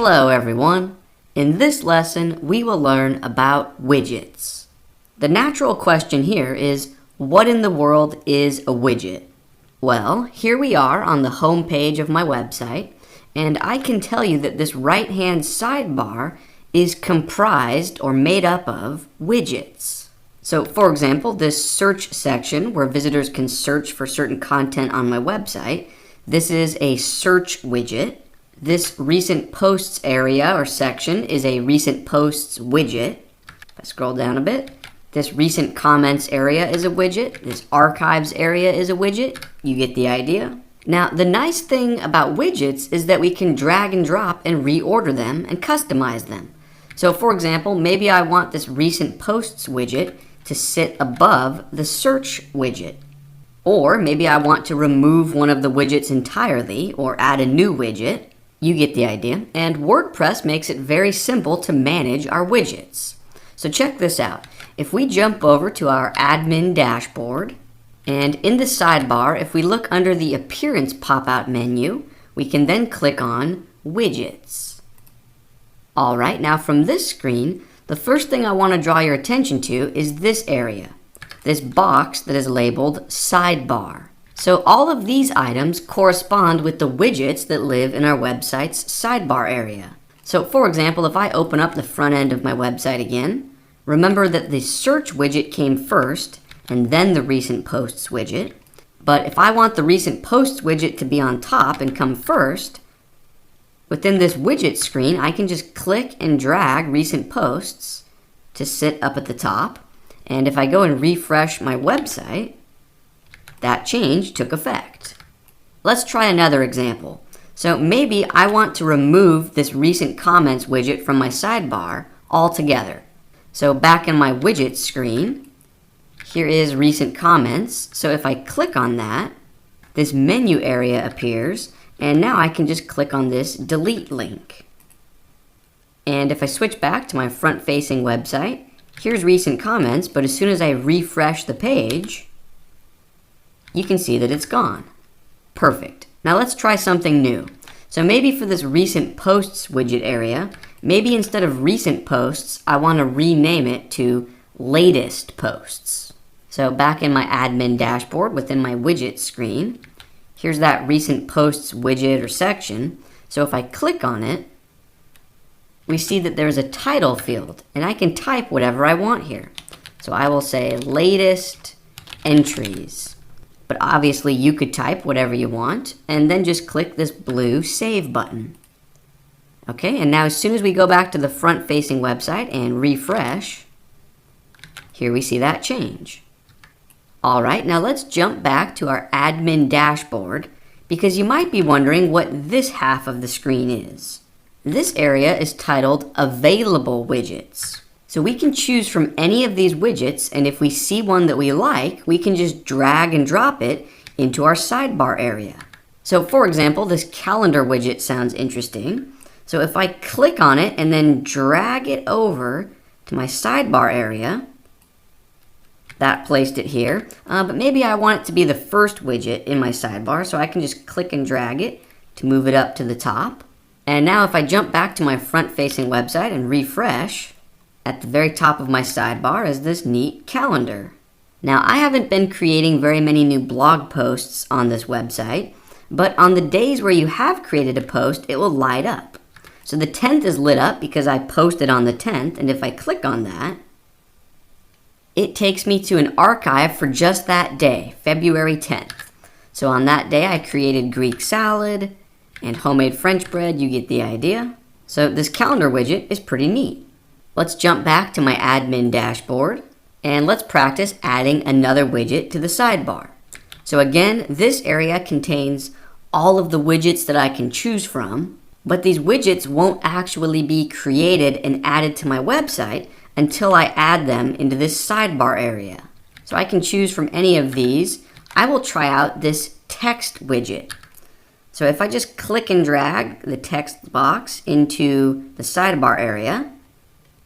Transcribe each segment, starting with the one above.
Hello everyone! In this lesson, we will learn about widgets. The natural question here is, what in the world is a widget? Well, here we are on the home page of my website, and I can tell you that this right-hand sidebar is comprised or made up of widgets. So, for example, this search section where visitors can search for certain content on my website, this is a search widget. This recent posts area or section is a recent posts widget. If I scroll down a bit, this recent comments area is a widget. This archives area is a widget. You get the idea. Now, the nice thing about widgets is that we can drag and drop and reorder them and customize them. So, for example, maybe I want this recent posts widget to sit above the search widget. Or maybe I want to remove one of the widgets entirely or add a new widget. You get the idea. And WordPress makes it very simple to manage our widgets. So check this out. If we jump over to our admin dashboard, and in the sidebar, if we look under the appearance pop-out menu, we can then click on widgets. All right, now from this screen, the first thing I want to draw your attention to is this area, this box that is labeled sidebar. So all of these items correspond with the widgets that live in our website's sidebar area. So for example, if I open up the front end of my website again, remember that the search widget came first and then the recent posts widget. But if I want the recent posts widget to be on top and come first, within this widget screen, I can just click and drag recent posts to sit up at the top. And if I go and refresh my website, that change took effect. Let's try another example. So maybe I want to remove this recent comments widget from my sidebar altogether. So back in my widget screen, here is recent comments. So if I click on that, this menu area appears, and now I can just click on this delete link. And if I switch back to my front-facing website, here's recent comments, but as soon as I refresh the page, you can see that it's gone. Perfect. Now let's try something new. So maybe for this recent posts widget area, maybe instead of recent posts, I want to rename it to latest posts. So back in my admin dashboard within my widget screen, here's that recent posts widget or section. So if I click on it, we see that there's a title field, and I can type whatever I want here. So I will say latest entries. But obviously you could type whatever you want and then just click this blue save button. Okay, and now as soon as we go back to the front-facing website and refresh, here we see that change. All right, now let's jump back to our admin dashboard because you might be wondering what this half of the screen is. This area is titled Available Widgets. So we can choose from any of these widgets, and if we see one that we like, we can just drag and drop it into our sidebar area. So for example, this calendar widget sounds interesting. So if I click on it and then drag it over to my sidebar area, that placed it here. But maybe I want it to be the first widget in my sidebar, so I can just click and drag it to move it up to the top. And now if I jump back to my front-facing website and refresh, at the very top of my sidebar is this neat calendar. Now, I haven't been creating very many new blog posts on this website, but on the days where you have created a post, it will light up. So the 10th is lit up because I posted on the 10th, and if I click on that, it takes me to an archive for just that day, February 10th. So on that day, I created Greek salad and homemade French bread. You get the idea. So this calendar widget is pretty neat. Let's jump back to my admin dashboard and let's practice adding another widget to the sidebar. So again, this area contains all of the widgets that I can choose from, but these widgets won't actually be created and added to my website until I add them into this sidebar area. So I can choose from any of these. I will try out this text widget. So if I just click and drag the text box into the sidebar area,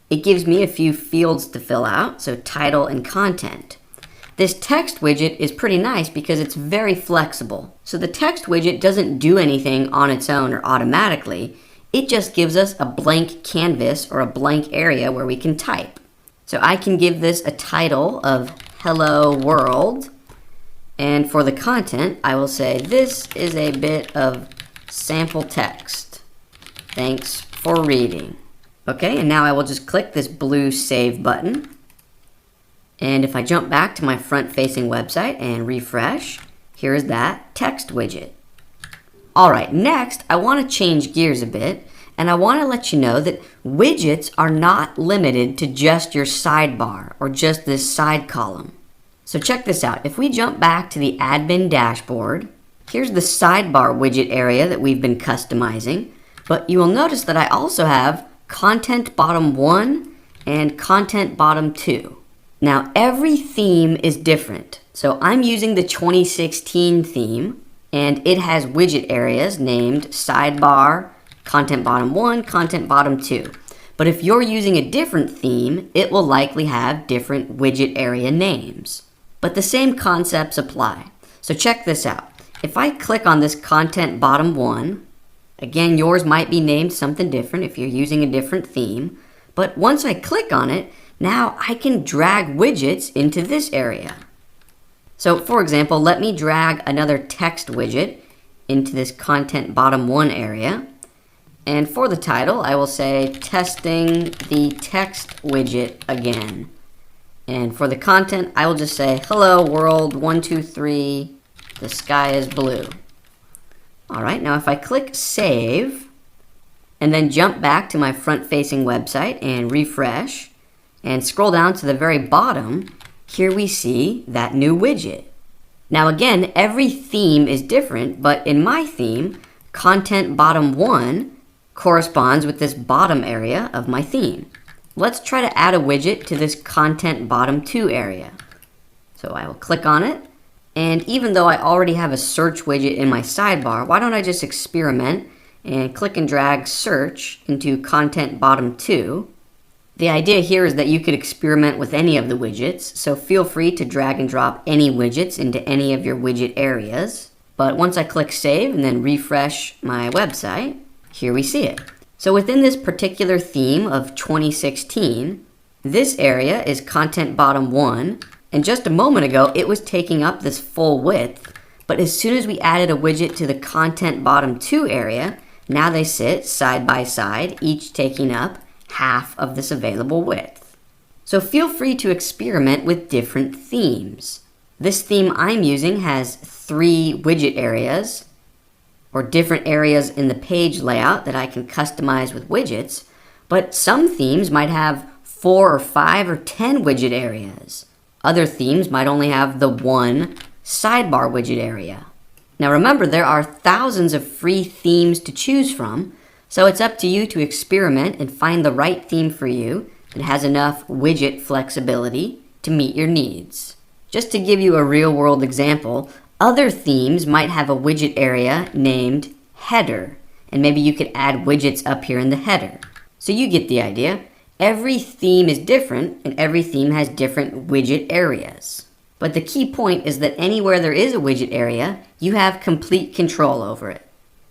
it gives me a few fields to fill out, so title and content. This text widget is pretty nice because it's very flexible. So the text widget doesn't do anything on its own or automatically. it just gives us a blank canvas or a blank area where we can type. So I can give this a title of Hello World. And for the content, I will say this is a bit of sample text. Thanks for reading. Okay, and now I will just click this blue Save button. And if I jump back to my front-facing website and refresh, here's that text widget. All right, next, I want to change gears a bit, and I want to let you know that widgets are not limited to just your sidebar or just this side column. So check this out. If we jump back to the admin dashboard, here's the sidebar widget area that we've been customizing, but you will notice that I also have content bottom 1 and content bottom 2. Now, every theme is different. So I'm using the 2016 theme, and it has widget areas named sidebar, content bottom 1, content bottom 2. But if you're using a different theme, it will likely have different widget area names. But the same concepts apply. So check this out. If I click on this content bottom 1, again, yours might be named something different if you're using a different theme. But once I click on it, now I can drag widgets into this area. So for example, let me drag another text widget into this content bottom 1 area. And for the title, I will say testing the text widget again. And for the content, I will just say hello world 123, the sky is blue. All right, now if I click save and then jump back to my front-facing website and refresh, and scroll down to the very bottom, here we see that new widget. Now again, every theme is different, but in my theme, content bottom 1 corresponds with this bottom area of my theme. Let's try to add a widget to this content bottom 2 area. So I will click on it, and even though I already have a search widget in my sidebar, why don't I just experiment and click and drag search into content bottom 2. The idea here is that you could experiment with any of the widgets, so feel free to drag and drop any widgets into any of your widget areas. But once I click save and then refresh my website, here we see it. So within this particular theme of 2016, this area is content bottom 1, and just a moment ago it was taking up this full width, but as soon as we added a widget to the content bottom 2 area, now they sit side by side, each taking up half of this available width. So feel free to experiment with different themes. This theme I'm using has 3 widget areas, or different areas in the page layout that I can customize with widgets, but some themes might have 4 or 5 or 10 widget areas. Other themes might only have the 1 sidebar widget area. Now remember, there are thousands of free themes to choose from, so it's up to you to experiment and find the right theme for you that has enough widget flexibility to meet your needs. Just to give you a real-world example, other themes might have a widget area named header, and maybe you could add widgets up here in the header. So you get the idea. Every theme is different, and every theme has different widget areas. But the key point is that anywhere there is a widget area, you have complete control over it.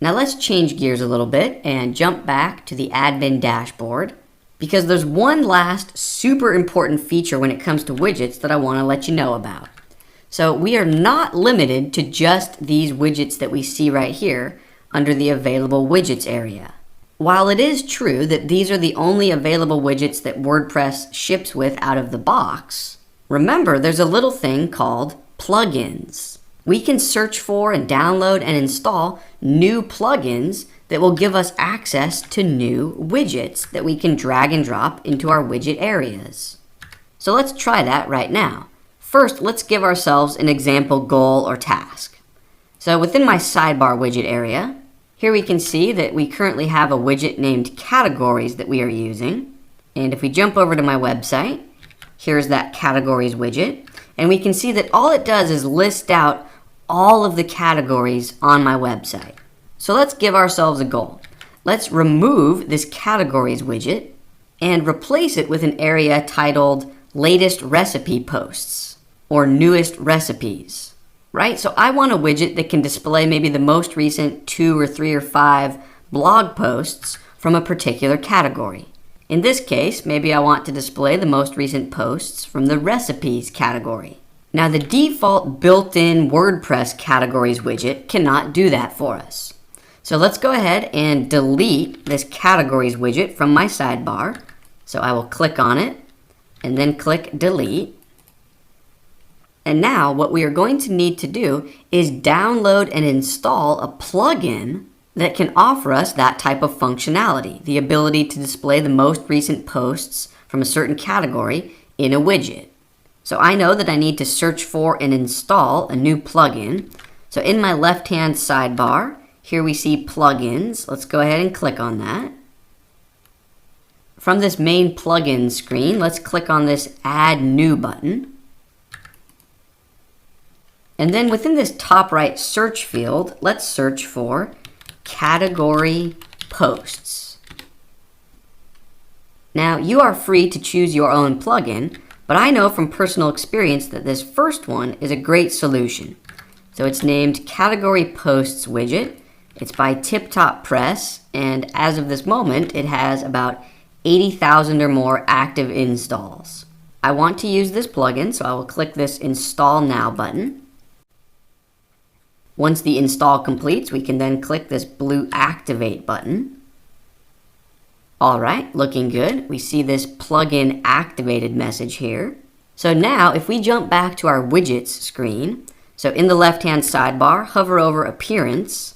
Now let's change gears a little bit and jump back to the admin dashboard, because there's one last super important feature when it comes to widgets that I want to let you know about. So we are not limited to just these widgets that we see right here under the available widgets area. While it is true that these are the only available widgets that WordPress ships with out of the box, remember there's a little thing called plugins. We can search for and download and install new plugins that will give us access to new widgets that we can drag and drop into our widget areas. So let's try that right now. First, let's give ourselves an example goal or task. So within my sidebar widget area, here we can see that we currently have a widget named categories that we are using. And if we jump over to my website, here's that categories widget. And we can see that all it does is list out all of the categories on my website. So let's give ourselves a goal. Let's remove this categories widget and replace it with an area titled latest recipe posts or newest recipes, right? So I want a widget that can display maybe the most recent 2 or 3 or 5 blog posts from a particular category. In this case, maybe I want to display the most recent posts from the recipes category. Now, the default built-in WordPress categories widget cannot do that for us. So let's go ahead and delete this categories widget from my sidebar. So I will click on it and then click delete. And now what we are going to need to do is download and install a plugin that can offer us that type of functionality, the ability to display the most recent posts from a certain category in a widget. So I know that I need to search for and install a new plugin. So in my left-hand sidebar, here we see plugins. Let's go ahead and click on that. From this main plugin screen, let's click on this Add New button. And then within this top right search field, let's search for Category Posts. Now, you are free to choose your own plugin, but I know from personal experience that this first one is a great solution. So it's named Category Posts Widget. It's by Tip Top Press, and as of this moment, it has about 80,000 or more active installs. I want to use this plugin, so I will click this Install Now button. Once the install completes, we can then click this blue Activate button. All right, looking good. We see this plugin activated message here. So now, if we jump back to our widgets screen, so in the left-hand sidebar, hover over Appearance,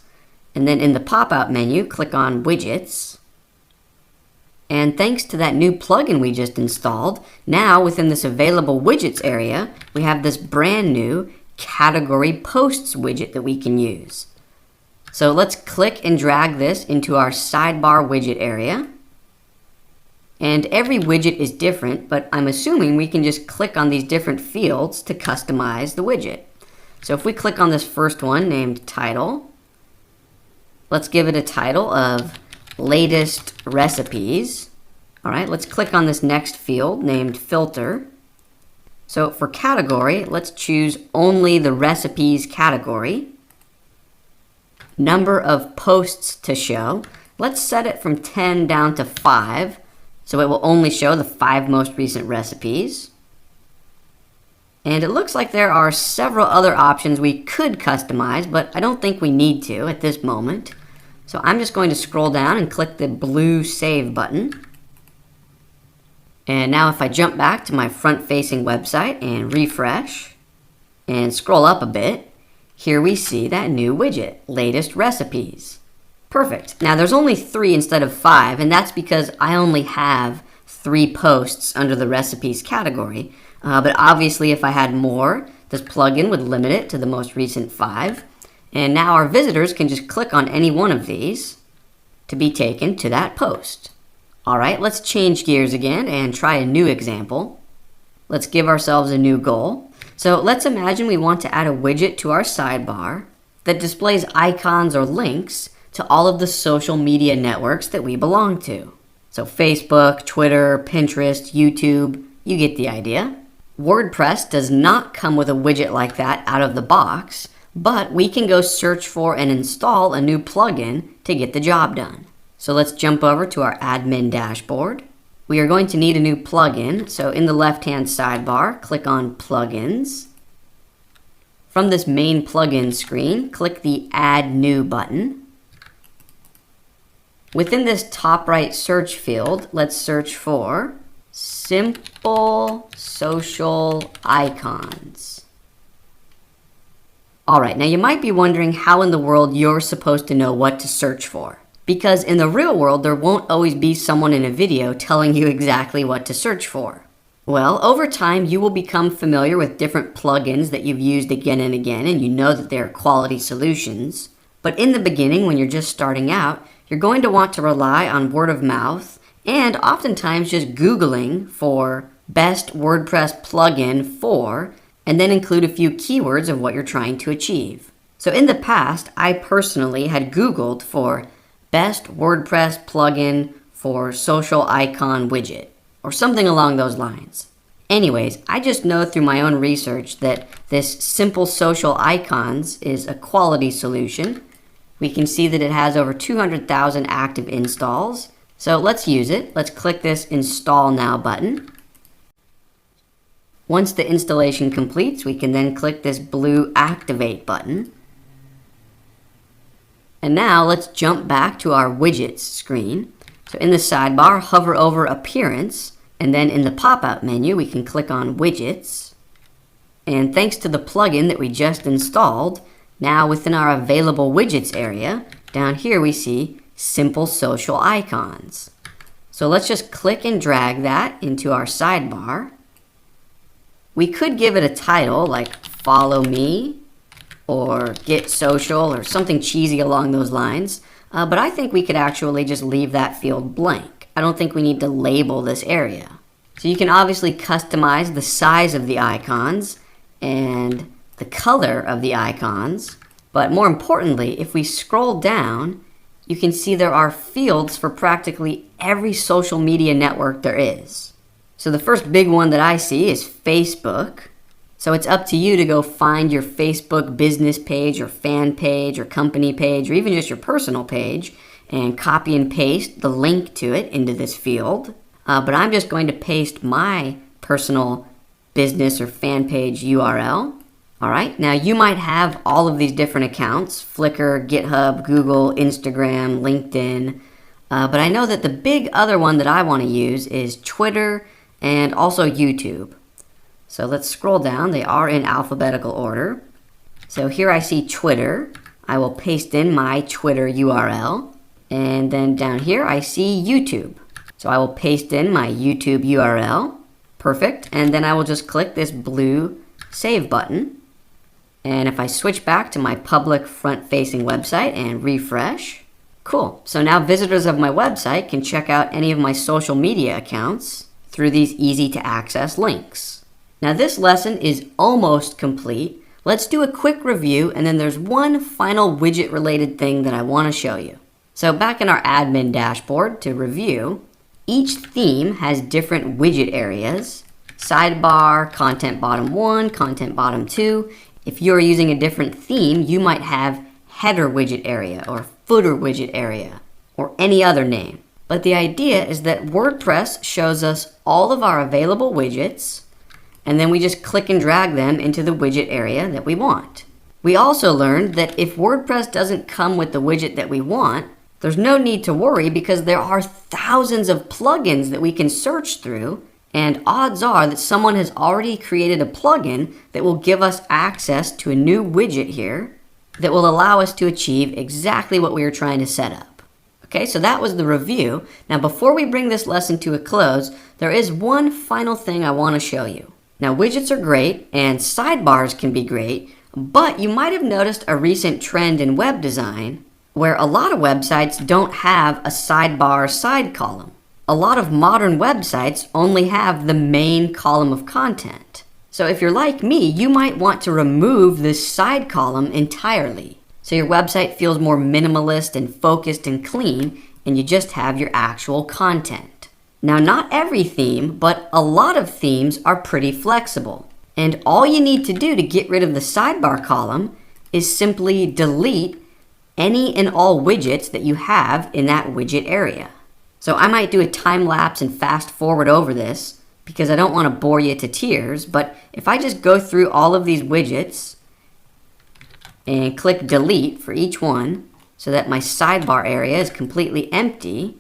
and then in the pop-out menu, click on Widgets. And thanks to that new plugin we just installed, now within this available widgets area, we have this brand new Category Posts widget that we can use. So let's click and drag this into our sidebar widget area. And every widget is different, but I'm assuming we can just click on these different fields to customize the widget. So if we click on this first one named Title, let's give it a title of Latest Recipes. All right, let's click on this next field named Filter. So for category, let's choose only the recipes category. Number of posts to show, let's set it from 10 down to 5, so it will only show the 5 most recent recipes. And it looks like there are several other options we could customize, but I don't think we need to at this moment. So I'm just going to scroll down and click the blue Save button. And now if I jump back to my front-facing website and refresh and scroll up a bit, here we see that new widget, Latest Recipes. Perfect. Now there's only 3 instead of 5, and that's because I only have 3 posts under the recipes category. But obviously if I had more, this plugin would limit it to the most recent 5. And now our visitors can just click on any one of these to be taken to that post. All right, let's change gears again and try a new example. Let's give ourselves a new goal. So let's imagine we want to add a widget to our sidebar that displays icons or links to all of the social media networks that we belong to. So Facebook, Twitter, Pinterest, YouTube, you get the idea. WordPress does not come with a widget like that out of the box, but we can go search for and install a new plugin to get the job done. So let's jump over to our admin dashboard. We are going to need a new plugin, so in the left-hand sidebar, click on Plugins. From this main plugin screen, click the Add New button. Within this top right search field, let's search for Simple Social Icons. All right, now you might be wondering how in the world you're supposed to know what to search for. Because in the real world, there won't always be someone in a video telling you exactly what to search for. Well, over time, you will become familiar with different plugins that you've used again and again, and you know that they're quality solutions. But in the beginning, when you're just starting out, you're going to want to rely on word of mouth and oftentimes just Googling for best WordPress plugin for, and then include a few keywords of what you're trying to achieve. So in the past, I personally had Googled for best WordPress plugin for social icon widget, or something along those lines. Anyways, I just know through my own research that this Simple Social Icons is a quality solution. We can see that it has over 200,000 active installs, So let's use it. Let's click this Install Now button. Once the installation completes, we can then click this blue Activate button. And now let's jump back to our Widgets screen. So in the sidebar, hover over Appearance, and then in the pop-out menu, we can click on Widgets. And thanks to the plugin that we just installed, now within our Available Widgets area, down here we see Simple Social Icons. So let's just click and drag that into our sidebar. We could give it a title like Follow Me or Get Social or something cheesy along those lines, but I think we could actually just leave that field blank. I don't think we need to label this area. So you can obviously customize the size of the icons and the color of the icons, but more importantly, if we scroll down, you can see there are fields for practically every social media network there is. So the first big one that I see is Facebook. So it's up to you to go find your Facebook business page or fan page or company page or even just your personal page and copy and paste the link to it into this field. But I'm just going to paste my personal business or fan page URL. All right, now you might have all of these different accounts, Flickr, GitHub, Google, Instagram, LinkedIn, but I know that the big other one that I want to use is Twitter and also YouTube. So let's scroll down. They are in alphabetical order. So here I see Twitter. I will paste in my Twitter URL. And then down here I see YouTube. So I will paste in my YouTube URL. Perfect. And then I will just click this blue Save button. And if I switch back to my public front-facing website and refresh, cool. So now visitors of my website can check out any of my social media accounts through these easy-to-access links. Now this lesson is almost complete. Let's do a quick review, and then there's one final widget-related thing that I want to show you. So back in our admin dashboard, to review, each theme has different widget areas. Sidebar, content bottom 1, content bottom 2. If you're using a different theme, you might have header widget area or footer widget area or any other name. But the idea is that WordPress shows us all of our available widgets, and then we just click and drag them into the widget area that we want. We also learned that if WordPress doesn't come with the widget that we want, there's no need to worry because there are thousands of plugins that we can search through, and odds are that someone has already created a plugin that will give us access to a new widget here that will allow us to achieve exactly what we were trying to set up. Okay, so that was the review. Now before we bring this lesson to a close, there is one final thing I want to show you. Now widgets are great and sidebars can be great, but you might have noticed a recent trend in web design where a lot of websites don't have a sidebar side column. A lot of modern websites only have the main column of content. So if you're like me, you might want to remove this side column entirely. So your website feels more minimalist and focused and clean, and you just have your actual content. Now, not every theme, but a lot of themes are pretty flexible. And all you need to do to get rid of the sidebar column is simply delete any and all widgets that you have in that widget area. So I might do a time lapse and fast forward over this because I don't want to bore you to tears, but if I just go through all of these widgets and click delete for each one so that my sidebar area is completely empty.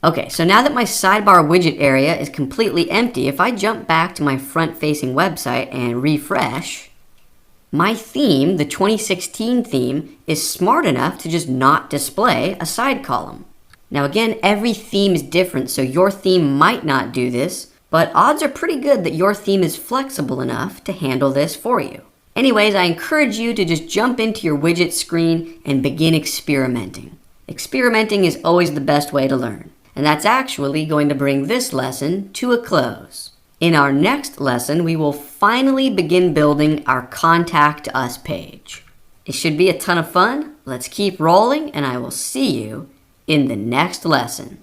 Okay, so now that my sidebar widget area is completely empty, if I jump back to my front-facing website and refresh, my theme, the 2016 theme, is smart enough to just not display a side column. Now again, every theme is different, so your theme might not do this, but odds are pretty good that your theme is flexible enough to handle this for you. Anyways, I encourage you to just jump into your widget screen and begin experimenting. Experimenting is always the best way to learn, and that's actually going to bring this lesson to a close. In our next lesson, we will finally begin building our Contact Us page. It should be a ton of fun. Let's keep rolling, and I will see you in the next lesson.